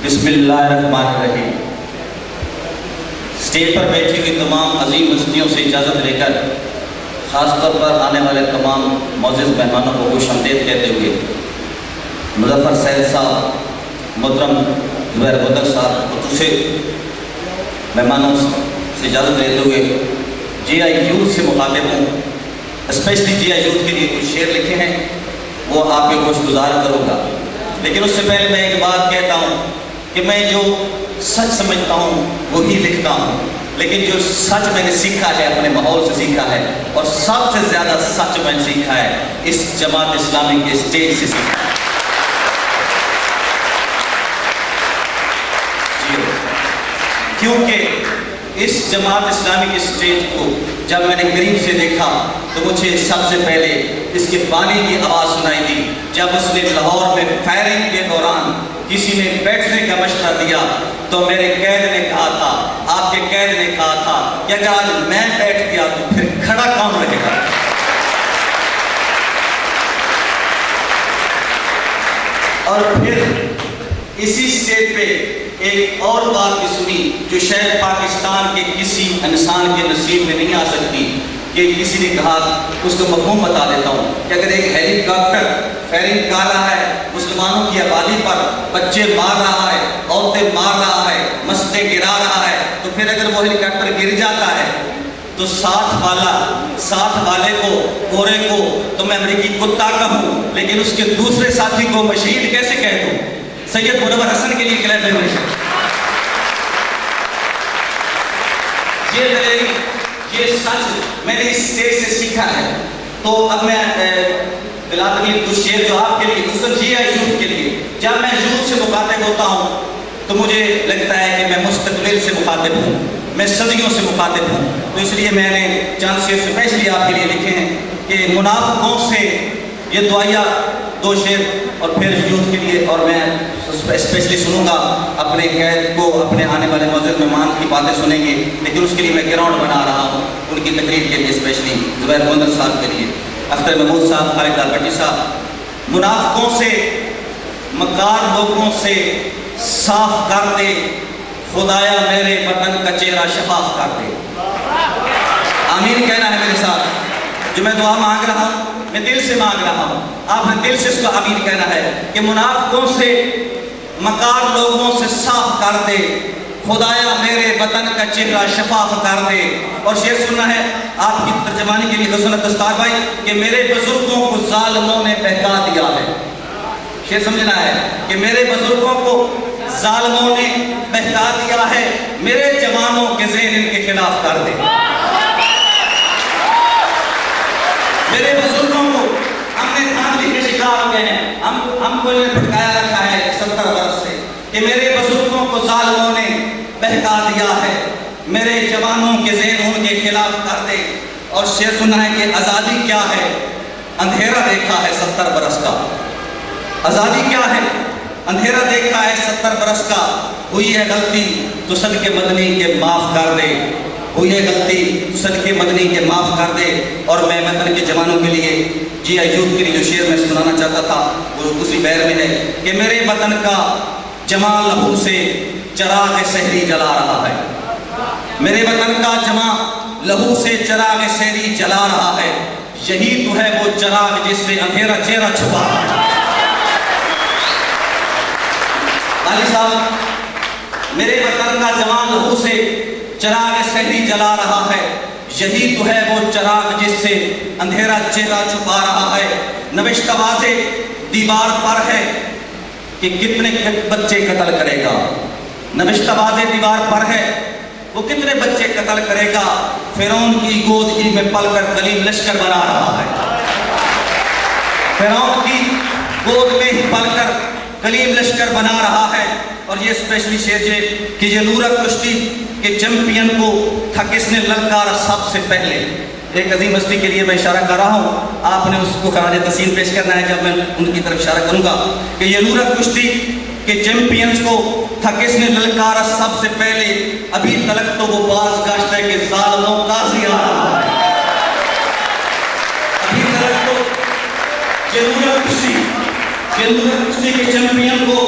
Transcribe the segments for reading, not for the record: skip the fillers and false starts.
बिस्मिल्लाहिर्रहमानिर्रहीम। स्टेज पर बैठी हुई तमाम अजीम हस्तियों से इजाज़त लेकर ख़ासतौर पर आने वाले तमाम मौजूद मेहमानों को खुशामदीद कहते हुए मुज़फ़्फ़र सैयद साहब, मोहतरम ज़ुबैर बदर साहब और दूसरे मेहमानों से इजाज़त लेते हुए GI यूथ से मुखातिब हूँ। स्पेशली GI यूथ के लिए कुछ शेर लिखे हैं, वो आपके खुशगुजार करूँगा। लेकिन उससे पहले मैं एक बात कहता हूँ कि मैं जो सच समझता हूँ वही लिखता हूँ, लेकिन जो सच मैंने सीखा है अपने माहौल से सीखा है, और सबसे ज़्यादा सच मैंने सीखा है इस जमात इस्लामी के स्टेज से सीखा है। क्योंकि इस जमात इस्लामी के स्टेज को जब मैंने करीब से देखा तो मुझे सबसे पहले इसके बानी की आवाज़ सुनाई दी, जब उसने लाहौर में फायरिंग के दौरान किसी ने बैठने का मशवरा दिया तो मेरे कैद ने कहा था, आपके कैद ने कहा था कि अगर आज मैं बैठ गया तो फिर खड़ा कौन रहेगा। और फिर इसी स्टेज पे एक और बात भी सुनी जो शायद पाकिस्तान के किसी इंसान के नसीब में नहीं आ सकती, कि किसी ने कहा, उसको मफ़हूम बता देता हूँ कि अगर एक हेलीकॉप्टर फायरिंग कर रहा है, मुसलमानों की आबादी पर बच्चे मार रहा है, औरतें मार रहा है, मस्जिदें गिरा रहा है, तो फिर अगर वो हेलीकॉप्टर गिर जाता है तो साथ वाले को, गोरे को तो मैं अमरीकी कुत्ता कहूँ, लेकिन उसके दूसरे साथी को मैं शहीद कैसे कह दूँ। सैयद मुनव्वर हसन के लिए क्लैप ये सच मैंने इस स्टेज से सीखा है। तो अब मैं बिलावली कुछ शेर जो आपके लिए, GI यूथ के लिए, जब मैं यूथ से मुखातिब होता हूँ तो मुझे लगता है कि मैं मुस्तकबिल से मुखातिब हूँ, मैं सदियों से मुखातिब हूँ। तो इसलिए मैंने चंद शेर स्पेशली आपके लिए लिखे हैं कि मुनाफिकों से ये दुआया, 2 शेर और फिर यूथ के लिए, और मैं स्पेशली सुनूंगा अपने कैद को, अपने आने वाले मौजूद मेहमान की बातें सुनेंगे, लेकिन उसके लिए मैं ग्राउंड बना रहा हूँ उनकी तकरीर के लिए, स्पेशली ज़ुबैर बदर साहब के लिए, अख्तर महमूद साहब, खालिद भट्टी साहब। मुनाफिकों से, मकार लोगों से साफ कर दे, खुदाया मेरे वतन का चेहरा शफाफ कर दे। आमीन कहना है मेरे साथ। जो मैं दुआ मांग रहा हूँ मैं दिल से मांग रहा हूँ, आपने दिल से इसको आमीन कहना है कि मुनाफिकों से, मकार लोगों से साफ कर दे, खुदाया मेरे वतन का चेहरा शफाफ कर दे। और शेर सुनना है आपकी तर्जमानी के लिए हसन दस्तार भाई कि मेरे बुजुर्गों को जालिमों ने बहका दिया है। शेर समझना है कि मेरे बुजुर्गों को जालिमों ने बहका दिया है, मेरे जवानों के ज़हन इनके खिलाफ कर दे। मेरे बुजुर्गों को हमने धांधली के शिकार हो गए हैं, हमको इन्हें भटकाया रखा है 70 वर्ष से, कि मेरे बुजुर्गों को जालिमों ने बहका दिया है, मेरे जवानों के ज़हन उनके खिलाफ कर दे। और शेर सुना है कि आज़ादी क्या है, अंधेरा देखा है 70 बरस का। आज़ादी क्या है, अंधेरा देखा है 70 बरस का। हुई है गलती तो सदके मदनी के माफ़ कर दे, हुई है गलती तो सदके मदनी के माफ़ कर दे। और मैं वतन के जवानों के लिए, GI यूथ के लिए जो शेर मैं सुनाना चाहता था वो उसी बैर में है कि मेरे वतन का जमा लहू से चराग सहरी जला रहा है, मेरे वतन का जमा लहू से चराग सहरी जला रहा है, यही तो है वो चराग जिससे अंधेरा चेहरा छुपा रहा है। वाली साहब, मेरे वतन का जमा लहू से चराग सहरी जला रहा है, यही तो है वो चराग जिससे अंधेरा चेहरा छुपा रहा है। नविश्तवाज़े दीवार पर है कि कितने बच्चे कत्ल करेगा, नविश्तवाज़े दीवार पर है वो कितने बच्चे कत्ल करेगा। फिरौन की गोद ही में पलकर कलीम लश्कर बना रहा है, फिरौन की गोद में ही पलकर कलीम लश्कर बना रहा है। और ये स्पेशली शेर है कि ये नूरा कुश्ती के चैंपियन को था किसने ललकारा सबसे पहले। एक अजीम हस्ती के लिए मैं इशारा कर रहा हूँ, आपने उसको खराज तस्लीम पेश करना है जब मैं उनकी तरफ इशारा करूँगा कि ये नूरा कुश्ती के चैंपियंस को था किसने ललकारा सबसे पहले। अभी तक तो वो बाज गाश्त है कि ज़ालिमों काज़ी आ रहा है, अभी तक तो ये नूरा कुश्ती कुश्ती के चैंपियन को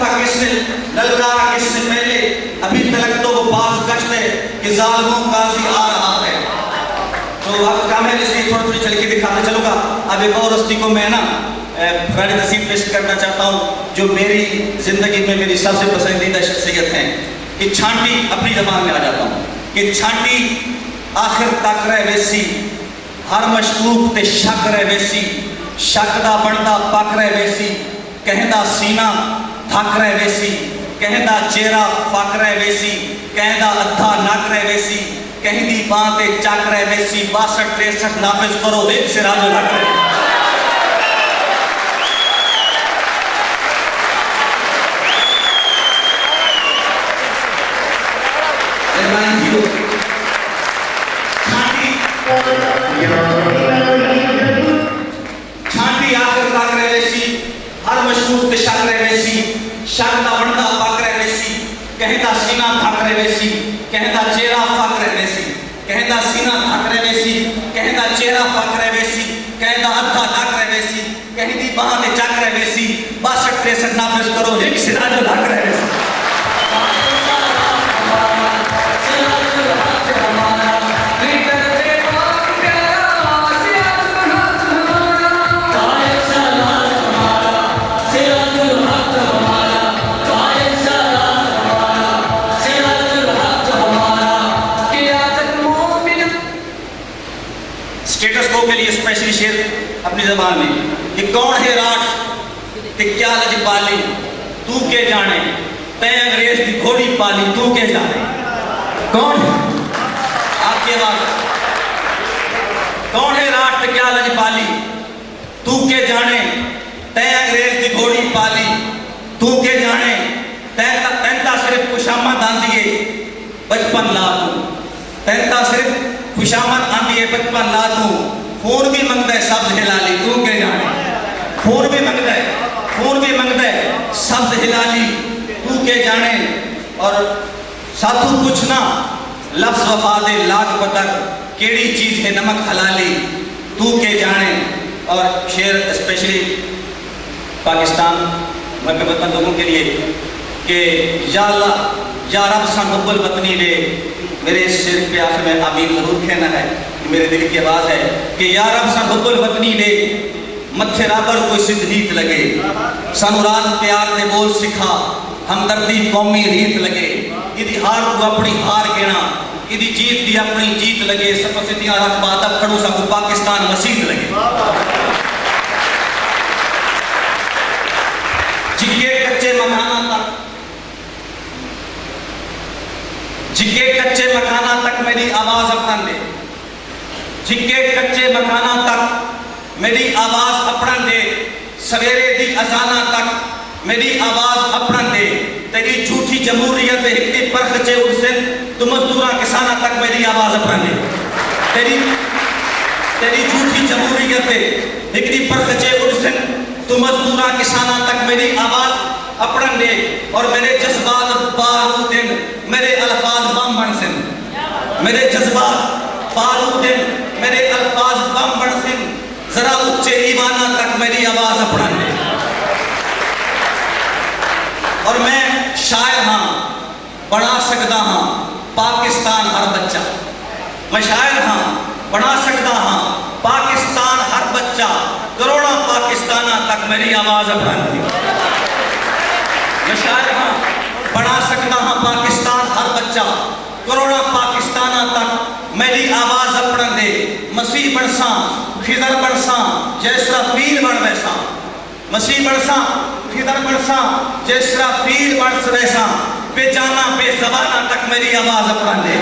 था किसने ललकारा, किसने पहले, अभी तक तो वो बाज गश्त है कि जालिमों काजी आ रहा है। तो अब काम है इसलिए थोड़ी थोड़ी चल के दिखाते चलूँगा। अब एक और हस्ती को मैं ना फरारी तस्वीर पेश करना चाहता हूँ जो मेरी जिंदगी में मेरी सबसे पसंदीदा शख्सियत है। कि छांटी, अपनी जबान में आ जाता हूँ कि छांटी आखिर तक रह वैसी, हर मशकूक ते शक रह वैसी, शक दा बनदा पक रह वैसी, कहदा सीना थक रह वैसी, कहदा चेहरा फक रह वैसी, कहदा अद्धा नक रह वैसी, कहदी बां ते चक रह वैसी, 62-63 नाफिज करो एक सिराज लग रहे। छांटी आखिर तक रह वैसी, हर मशहूर ते शक रह वैसी, शक दा बनदा पक रह वैसी, कहदा सीना थक रह वैसी, कहदा चेहरा फक रह वैसी, कहदा सीना थक रह वैसी, कहदा चेहरा फक रह वैसी, कहदा अद्धा नक रह वैसी, कहदी बां ते चक रह वैसी, 62-63 नाफिज करो एक सिराज लग रह वैसी। के लिए स्पेशली शेर अपनी जबान में कि कौन है राठ ते क्या लजपाली, तू के जाने, तय अंग्रेज की घोड़ी पाली, तू के जाने। कौन आपके बात, कौन है राठ ते क्या लजपाली, तू के जाने, तय अंग्रेज की घोड़ी पाली, तू के जाने, तैंता सिर्फ खुशामद आंदी है बचपन ला तू, तैंता सिर्फ खुशामद आंदी है बचपन ला तू, खून भी मंगता है सब्ज हिलाली, तू के जाने। खून भी मंगता है, खून भी मंगता है सब्ज हिलाली, तू के जाने। और साथू कुछ ना लफ्ज वफा दे लाख बदर, केड़ी चीज है नमक हलाली, तू के जाने। और शेर स्पेशली पाकिस्तान मक्के वतन लोगों के लिए कि या अल्लाह या रब सा मुक़ब्बल वतनी ले, मेरे इस शेर पे आखिर में आमीन जरूर कहना है, मेरे दिल की आवाज़ है कि या रब सा मुक़ब्बल वतनी ले, मत्थे राबर कोई सिद्ध रीत लगे, सानू रात प्यार दे बोल सिखा, हमदर्दी कौमी रीत लगे, इदी हार को अपनी हार गिना, इदी जीत दी अपनी जीत लगे, सफसितियां रखबा तब खड़ू सा को पाकिस्तान मसीद लगे। जिगे कच्चे मकाना तक, जिगे कच्चे मकाना तक मेरी आवाज अपना दे, जिगे कच्चे मकाना तक मेरी आवाज अपना दे, सवेरे दी अजाना तक मेरी आवाज अपना दे, तेरी झूठी जमहूरियत इतनी परख चे उनसे तू मजदूरा किसाना तक मेरी आवाज अपना दे, तेरी झूठी जमहूरियत इतनी परख चे उनसे तू मजदूरा किसाना तक मेरी आवाज अपना दे। और मेरे जज्बात बारूदिन, मेरे अल्फाज बम बन सिन, मेरे जज्बात बारूदिन, मेरे अल्फाज बम बन सिन, जरा उच्चे ईमाना तक मेरी आवाज अपना दे। और मैं शायर हाँ, बना सकता हाँ पाकिस्तान हर बच्चा, मैं शायर हाँ, बना सकता हाँ पाकिस्तान हर बच्चा, करोड़ों पाकिस्ताना तक मेरी आवाज अपना दे। मैं शायर हाँ, बना सकता हाँ पाकिस्तान हर बच्चा, करोड़ों पाकिस्ताना तक मेरी आवाज अपना दे। मसीह बनसा खिदर बनसा जैसरा पीर बन वैसा, मसीह बनसा खिदर बनसा जैसरा पीर बन वैसा, बेजाना बेज़बाना तक मेरी आवाज अपना दे,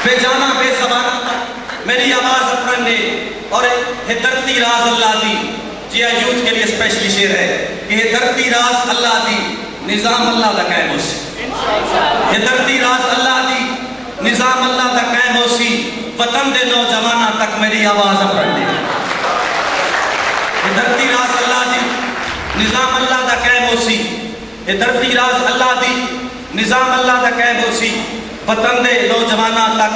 बेजाना बेज़बाना तक मेरी आवाज अपना दे। और ये धरती राज अल्लाह दी, जी यूथ के लिए स्पेशली शेर है कि ये धरती राज अल्लाह दी, निजाम अल्लाह दा कायम होसी, ये धरती राज अल्लाह दी, निजाम अल्लाह दा कायम होसी, वतन दे नौजवाना तक मेरी आवाज अपना दे। ये धरती राज अल्लाह दी, निजाम अल्लाह दा कायम होसी, ये धरती राज अल्लाह दी, निजाम अल्लाह दा कायम होसी, वतन दे नौजवाना तक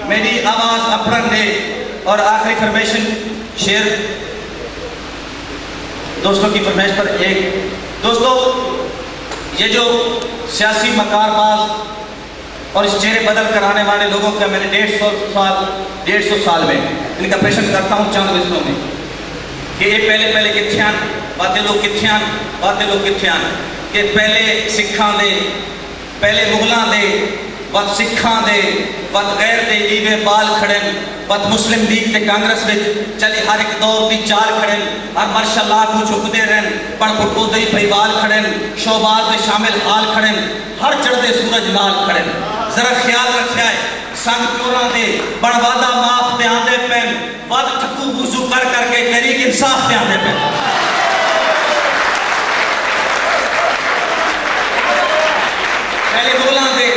मेरी आवाज अपना दे। और आखिरी फरमाइश शेर दोस्तों की फरमाइश पर एक दोस्तों, ये जो सियासी मकारबाज और इस चेहरे बदल कर आने वाले लोगों का मैंने 150 साल में इनका प्रश्न करता हूँ चंद विषयों में कि ये पहले किथे बातें लोग किथे कि पहले सिखा दे, पहले मुगलों दे, बद सिखा दे, बद गैर दे ईवे बाल खड़न, बद मुस्लिम लीग ते कांग्रेस में चली हर एक दौर की चाल खड़न, हर माशाअल्लाह को झुकते रहन, पण फुटो दई भईवाल खड़न, शोबाज में शामिल हाल खड़न, हर चढ़ते सूरज नाल खड़न। जरा ख्याल रखिया है संग चोरां दे बनवादा माफ ते आंदे पैन, वद ठक्कू वुजू कर करके तहरीक इंसाफ ते आंदे पैन। पहले मुगलों दे,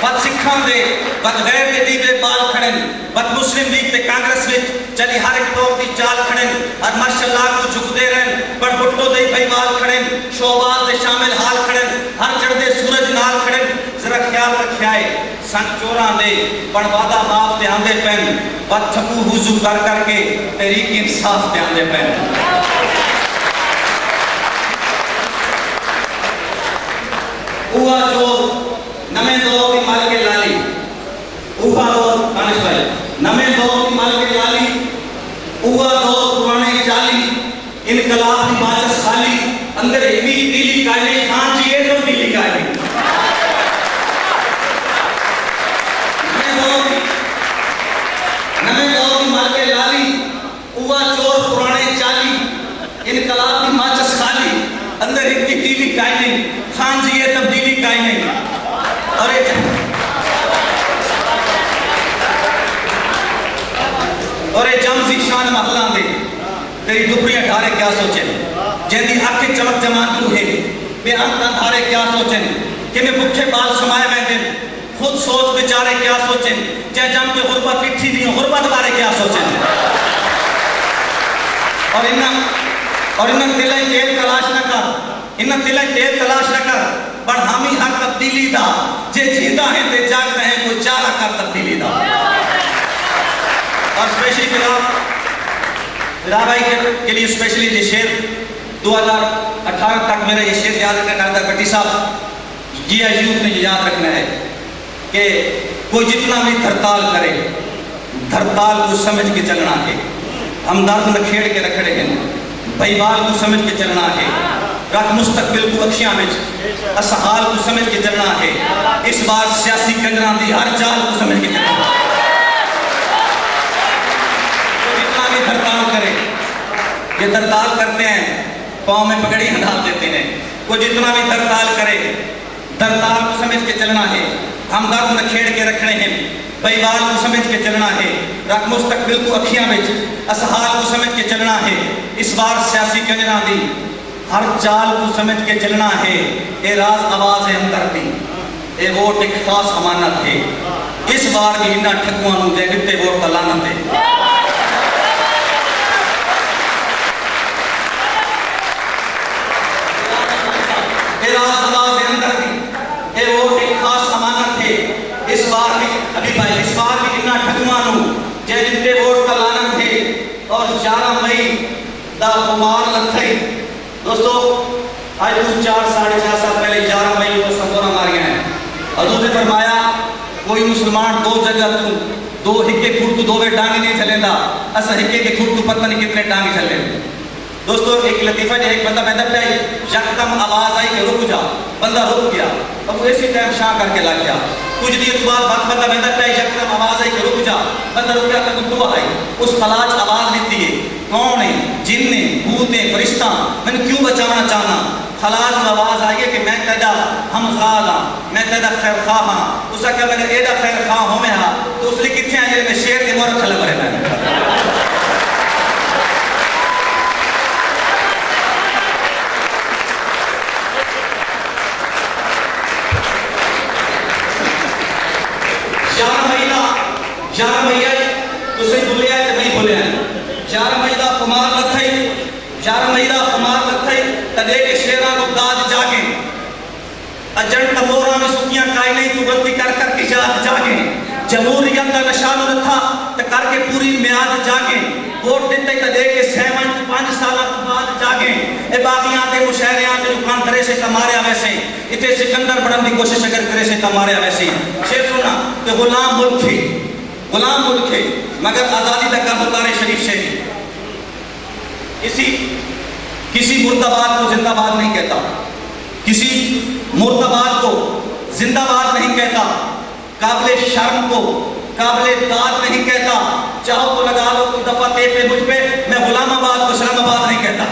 बद सिखा दे, बद गैर दे दीवे बाल खड़न, बद मुस्लिम लीग ते कांग्रेस में चली हर एक दौर की चाल खड़न, और माशाअल्लाह को झुकते रहन, पर बुट्टो दे भईवाल खड़न, शोबाज दे शामिल हाल खड़न, हर चढ़ते सूरज नाल खड़न। जरा ख्याल रखिया है संग चोरां दे बनवादा माफ ते आंदे पैन, बद ठकू वुजू कर करके तहरीक इंसाफ ते आंदे पैन। उहा जो नमे दौर की माल के लाली, उहा दौर कानिश भाई, नमे दौर की माल के लाली, उहा दौर पुराने चाली, इनकलाब की माचस खाली, अंदर इतनी दिली काले खान जी ये तो दिली काले। नमे दौर की माल के लाली, उहा चोर पुराने चाली, इनकलाब की माचस खाली, अंदर इतनी दिली काले खान जी ये तब्दीली काई नहीं। और जमसी शान महला दे तेरी दुपड़ियां ढारे क्या सोचे, जैदी आंखें चमक जमान तू है बेअंत अंधारे क्या सोचें, कि मैं भूखे बाल समाए बैठे खुद सोच बेचारे क्या सोचें, चाहे जम के गुर्बत पिट्ठी दी गुर्बत बारे क्या सोचें। और इन्ना तिलय तेल तलाश न कर, इन्ना तिलय तेल तलाश न कर, पर हामी हर तब्दीली दा जे जीता है ते जागते हैं कोई चारा कर तब्दीली दा। और स्पेशली फिलहाल भाई के लिए स्पेशली ये शेर 2018 तक मेरा ये शेर याद रखना है भट्टी साहब जी यूथ ने याद रखना है कि कोई जितना भी धरताल करे धरताल को समझ के चलना है, हम दर्द न खेड़ के रखड़े हैं भईवाल को समझ के चलना है, रख मुस्तकबिल को अखियां में असहाल को समझ के चलना है, इस बार सियासी कंजरां दी हर चाल को समझ के चलना है। जितना भी धरताल करे, ये धरताल करते हैं पाँव में पगड़ियां डाल देते हैं, कोई जितना भी धरताल करे धरताल को समझ के चलना है, हम दर्द न खेड़ के रखने हैं भईवाल को समझ के चलना है, रख मुस्तकबिल को अखियां में असहाल को समझ के चलना है, इस बार सियासी कंजरां दी हर चाल को समझ के चलना है, ये राज आवाज है अंदर दी, ये वोट एक खास अमानत है, इस बार भी इन्ना ठकुआ नूं दे दिते वोट का लानत है। ये राज आवाज है अंदर दी, ये वोट एक खास अमानत है, इस बार भी अभी भाई इस बार भी इन्ना ठकुआ नूं दे दिते वोट का लानत है। और 11 मई दा कुमार लथई दोस्तों आज 4-4.5 साल पहले 11 मई को संतोरा मारिया है। हजूर ने फरमाया कोई मुसलमान दो जगह तू दो हिक्के खुर तू दोवे डांग नहीं चलेंदा, असा हिक्के के खुर तू पता नहीं कितने डांग चले। दोस्तों एक लतीफा जो एक बंदा बहता पे यकदम आवाज आई कि रुक जा, बंदा रुक गया, अब वो इसी टाइम शाह करके लग गया, कुछ देर बाद बात बंदा बहता पे यकदम आवाज आई कि रुक जा, बंदा रुक गया तो दुआ आई, उस खलाज आवाज देती है कौन है, जिन ने भूत है फरिश्ता, मैंने क्यों बचाना चाहना। खलाज में आवाज आई है कि मैं तेदा हमजाद हाँ, मैं तेदा खैर खा हाँ, उसका क्या मैंने एदा खैर खा हो में हाँ, तो उसने कितने आए मैं शेर के मोर खलब रहना। ग्यारह महीना तुसे भूलिया कि नहीं भूलिया, 11 महीना कुमार लथई, 11 महीना कुमार लथई तदे के शेरा को दाद जागे, अजन तमोरा में सुखियां काई नहीं तू गलती कर कर की जात जागे, जमहूरियत का निशान न था तो करके पूरी म्याद जागे वोट दिते तो दे के 5 साल बाद जागे ए बागियां दे मुशायरियां ते दुकान करे से मारिया वैसे इथे सिकंदर बनने की कोशिश अगर करे से मारिया वैसे शेर सुना कि गुलाम मुल्क है मगर आजादी तक का उतारे शरीफ शेरी किसी मुर्दाबाद को जिंदाबाद नहीं कहता, किसी मुर्दाबाद को जिंदाबाद नहीं कहता, काबिले शर्म को काबिले दाद नहीं कहता। चाहो तो लगा लो कोई दफा तेज पे मुझ पे, मैं गुलामाबाद को इस्लामाबाद नहीं कहता,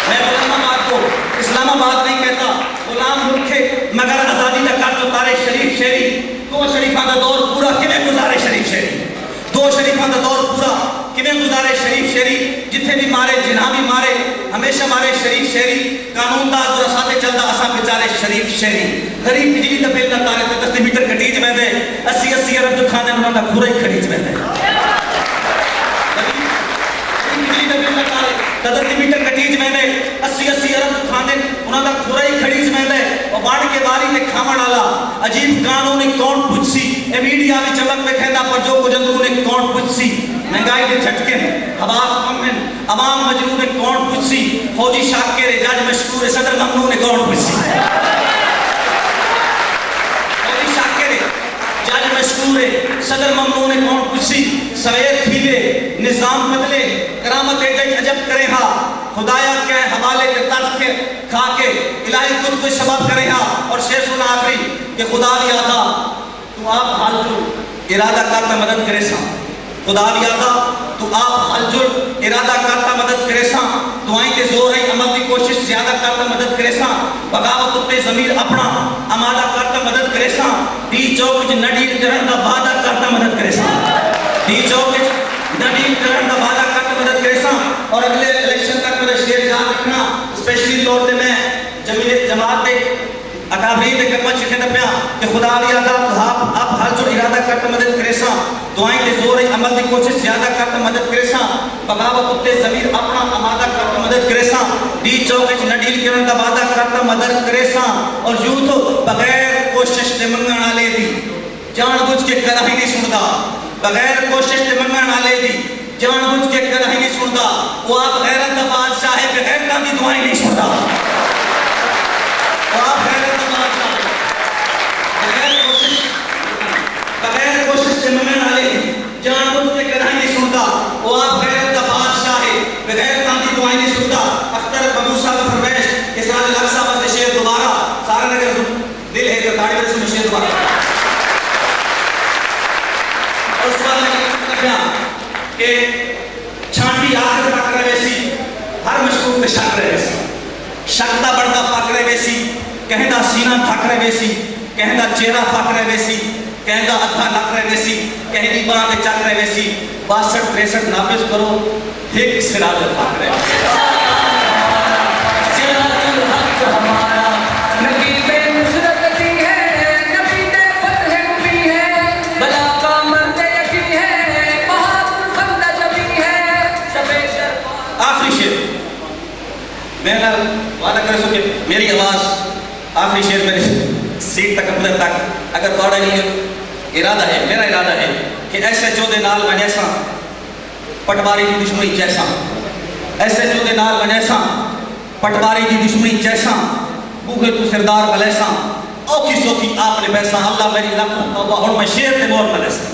मैं गुलामाबाद को इस्लामाबाद नहीं कहता। गुलाम मुल्क है मगर आजादी का कर्ज उतारे शरीफ शेरी। दो शरीफा का दौर पूरा किवें गुजारे शरीफ शेरी, दो शरीफा का दौर पूरा किवें गुजारे शरीफ शेरी। जिथे भी मारे जिन्हा भी मारे हमेशा मारे शरीफ शेरी। कानून दा और साथे चलदा असा बेचारे शरीफ शेरी। गरीब बिजली दा बिल ना तारे ते 10 मीटर कटीज वेंदे 80 अरब जो खाने उन्हां दा पूरा ही खरीद वेंदे। बिजली दा बिल ना तारे ते 10 मीटर कटीज वेंदे 80 अरब जो खाने उन्हां दा पूरा ही खरीद वेंदे। और बांट के बारी ते खावण वाला अजीब कानून कौन पुछसी ए मीडिया में चमक पे कहंदा पर जो कुछ अंदर ने कौन पुछसी। महंगाई के झटके हवास कम अवाम मजनू ने कौन पुछसी। फौजी शाकिर जज मशहूर सदर ममनू ने कौन पुछसी। फौजी शाकिर जज मशहूर सदर ममनू ने कौन पुछसी। सवेर खिले निजाम बदले करामत अजब करे हा खुदाया के हवाले के तर्ज के खा के इलाही खुद कोई सबब करे हा। और शेर सुना आखिरी कि खुदा भी आता तू आप हालजुल इरादा करता मदद करे सा। खुदा भी आता तो आप हलजुल इरादा करता मदद करे सा। दुआएं के जोर है अमल की कोशिश ज्यादा करता मदद करे सा। बगावत उत्ते ज़मीर अपना आमादा करता मदद करे सा। दी चौक च नडील करन दा वादा करता मदद करे सा। दी चौक च नडील करन दा वादा करता मदद करे सा। और अगले इलेक्शन तक मेरा शेर याद रखना स्पेशली तौर पे मैं जमात के अकाबरीन के कलमा छिकने पे कि खुदा भी आता तो आप हलजुल इरादा करता मदद करे सा। दुआएं के जोर है अमल की कोशिश ज्यादा करता मदद करे सा। बगावत उत्ते ज़मीर अपना आमादा करता मदद करे सा। दी चौक च नडील करन दा वादा करता मदद करे सा। और यूथ बगैर कोशिश ते मंगण वाले दी जानबूझ के कदा ही नहीं सुनदा। बगैर कोशिश ते मंगण वाले दी जानबूझ के कदा ही नहीं सुनदा। वो आप गैरत दा बादशाह है बगैर दा दी दुआएं नहीं सुनदा। वो आप गैरत दा बादशाह बगैर कोशिश से मंगण वाले जानबूझ के कदा ही नहीं सुनता। वो आप गैरत दा बादशाह है बगैर दा दी दुआएं नहीं सुनदा। अख्तर बमूसा का फरमाइश इसरार अल-अक्सा बस शेर दोबारा सारा नगर दिल है तो ताड़ी से शेर दोबारा। उस बार क्या कि छांटी आखिर तक रहे वैसी हर मशकूक पे शक रहे वैसी शक्ता बढ़ता पक रहे वैसी कहता सीना थक रहे वैसी कहता चेहरा फक रहे वैसी कहता अद्धा नक रहे वैसी कहती बांह पे चक रहे वैसी 62-63 नाफिज करो एक सिराज फक रहे मेरी आवाज़ आखिरी शेर मेरी सीट तक अपने तक अगर थोड़ा नहीं इरादा है मेरा इरादा है कि ऐसे चौदह नाल मैं जैसा पटवारी की दुश्मनी जैसा ऐसे चौदह नाल मैं जैसा पटवारी की दुश्मनी जैसा बूहे तू सरदार बलैसा औखी सौखी आपने वैसा अल्लाह मेरी लख और मैं शेर के मोर बलैसा